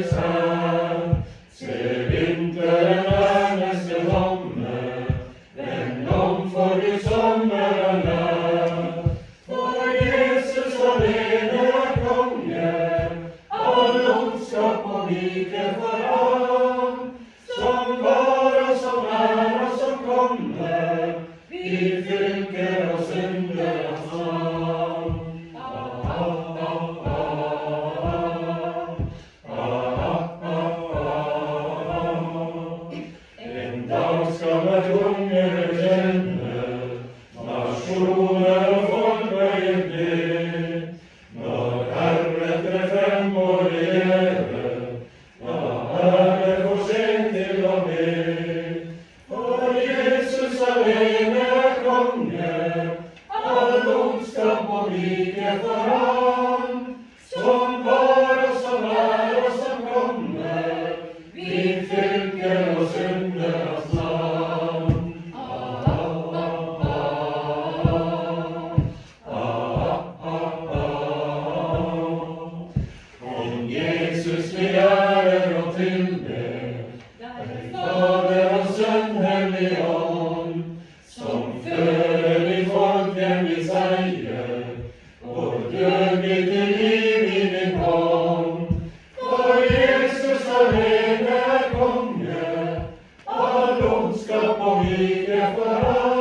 folkets hær. Se vinteren er nesten omme, vend om for Guds sommer er nær. For Jesus alene er konge, all ondskap må vike for ham. Som var og som er og som kommer, vi fylker oss under hans navn. En dag skal hvert hungre kjenne, nasjoner og folk bøye kne. Når Herren trer frem og regjerer, da er det for sent til å be. For Jesus alene er konge, all ondskap må vike for ham. Som var og som er og som kommer, vi fylker oss under hans navn. Om Jesus vi ærer og tilber, Fader og Sønn, Hellig Ånd, som fører vi folken i seier, og død blir til liv i din hånd. For Jesus alene er konge, all ondskap må vike for ham.